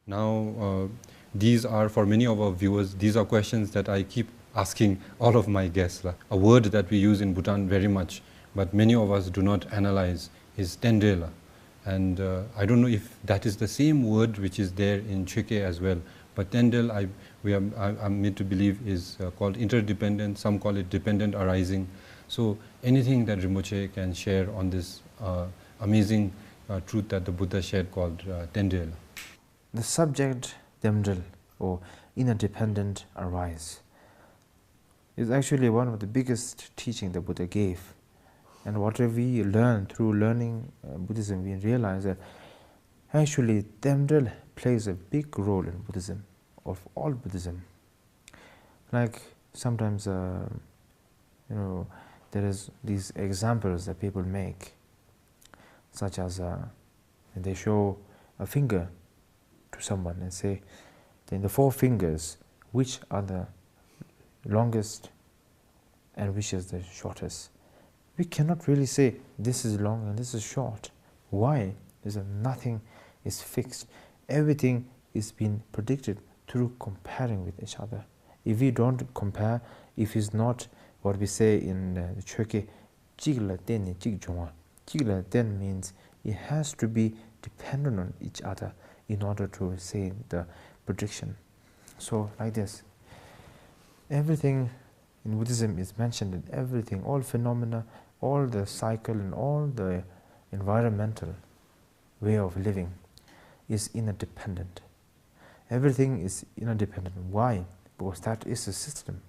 Now, these are, for many of our viewers, these are questions that I keep asking all of my guests. A word that we use in Bhutan very much, but many of us do not analyze, is TenDrel. And I don't know if that is the same word which is there in Chökyi as well. But TenDrel, I'm made to believe, is called Interdependence. Some call it Dependant Arising. So anything that Rinpoche can share on this amazing truth that the Buddha shared called TenDrel. The subject TenDrel, or Interdependent Arise, is actually one of the biggest teaching the Buddha gave. And whatever we learn through learning Buddhism, we realize that actually TenDrel plays a big role in Buddhism, of all Buddhism. Like sometimes, there is these examples that people make, such as they show a finger to someone and say, in the 4 fingers, which are the longest and which is the shortest? We cannot really say this is long and this is short. Why? Because nothing is fixed. Everything is being predicted through comparing with each other. If we don't compare, if it's not what we say in Chökyi, jigla ten jig jonga. Jigla ten means it has to be dependent on each other in order to say the prediction. So like this, everything in Buddhism is mentioned in everything, all phenomena, all the cycle and all the environmental way of living is interdependent. Everything is interdependent. Why? Because that is the system.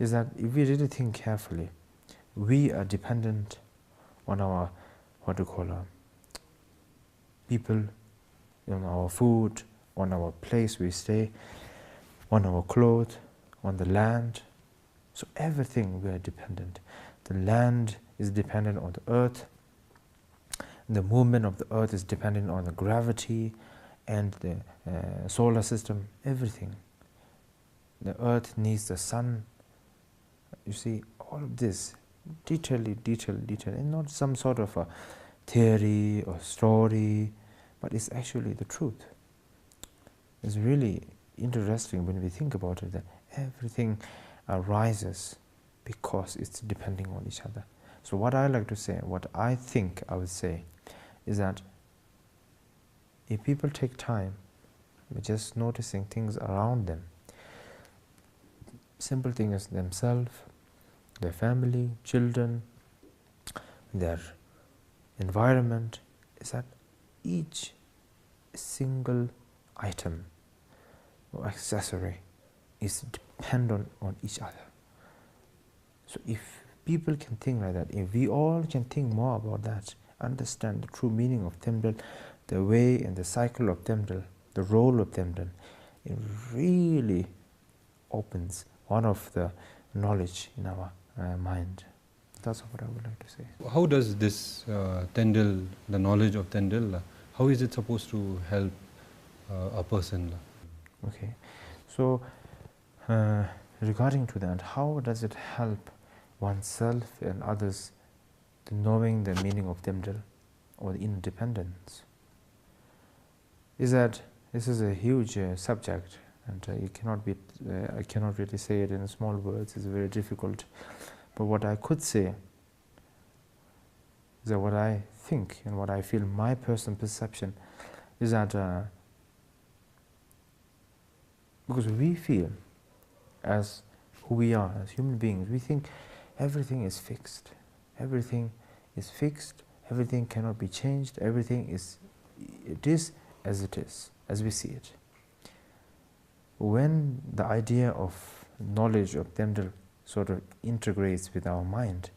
Is that if we really think carefully, we are dependent on our, people, on our food, on our place we stay, on our clothes, on the land. So everything we are dependent. The land is dependent on the earth. The movement of the earth is dependent on the gravity and the solar system, everything. The earth needs the sun. You see, all of this, detail, and not some sort of a theory or story, but it's actually the truth. It's really interesting when we think about it, that everything arises because it's depending on each other. So what I like to say, what I think I would say, is that if people take time with just noticing things around them, simple things themselves, their family, children, their environment, is that each single item or accessory is dependent on each other. So if people can think like that, if we all can think more about that, understand the true meaning of TenDrel, the way and the cycle of TenDrel, the role of TenDrel, it really opens one of the knowledge in our mind. That's what I would like to say. How does this TenDrel, the knowledge of TenDrel, how is it supposed to help a person? Okay, so regarding to that, how does it help oneself and others to knowing the meaning of TenDrel or the interdependence? Is that this is a huge subject, and you cannot be. I cannot really say it in small words. It's very difficult. But what I could say is that what I think and what I feel, my personal perception, is that because we feel, as who we are, as human beings, we think everything is fixed. Everything is fixed. Everything cannot be changed. Everything is, it is as it is, as we see it. When the idea of knowledge of TenDrel sort of integrates with our mind,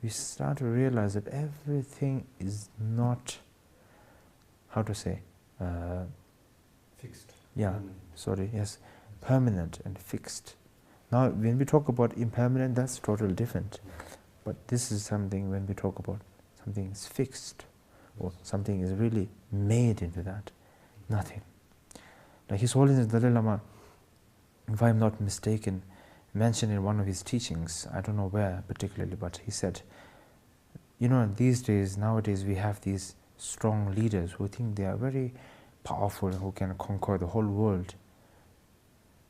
we start to realize that everything is not, how to say, fixed. Yeah, sorry, yes, permanent and fixed. Now, when we talk about impermanent, that's totally different. But this is something, when we talk about something is fixed, or something is really made into that, nothing. Like His Holiness Dalai Lama, if I'm not mistaken, mentioned in one of his teachings, I don't know where particularly, but he said, these days, nowadays, we have these strong leaders who think they are very powerful, who can conquer the whole world.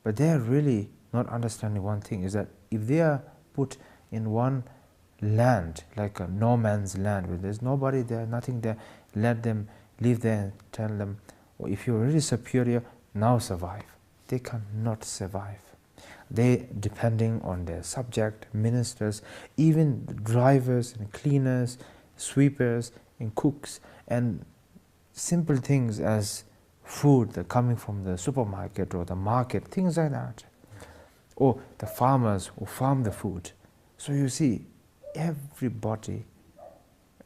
But they are really not understanding one thing, is that if they are put in one land, like a no man's land, where there's nobody there, nothing there, let them live there and tell them, oh, if you're really superior, now survive. They cannot survive. They depending on their subject, ministers, even the drivers and cleaners, sweepers and cooks, and simple things as food that coming from the supermarket or the market, things like that. Or the farmers who farm the food. So you see, everybody,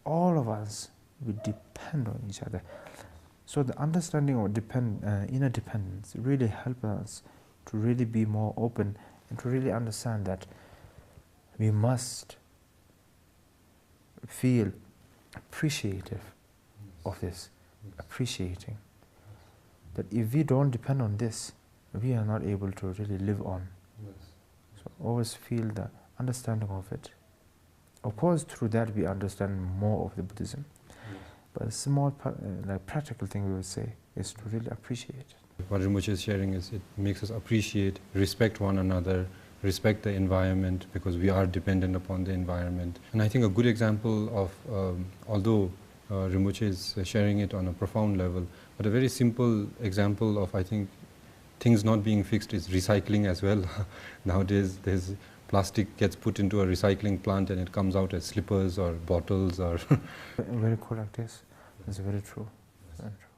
all of us, we depend on each other. So the understanding of inner dependence really helps us to really be more open and to really understand that we must feel appreciative of this, appreciating that if we don't depend on this, we are not able to really live on. So always feel the understanding of it. Of course, through that we understand more of the Buddhism. But a small, like practical thing we would say is to really appreciate it. What Rinpoche is sharing is it makes us appreciate, respect one another, respect the environment, because we are dependent upon the environment. And I think a good example of, although Rinpoche is sharing it on a profound level, but a very simple example of, I think, things not being fixed is recycling as well. Nowadays, there's plastic gets put into a recycling plant and it comes out as slippers or bottles or... Very correct, yes. That's very true. Very true.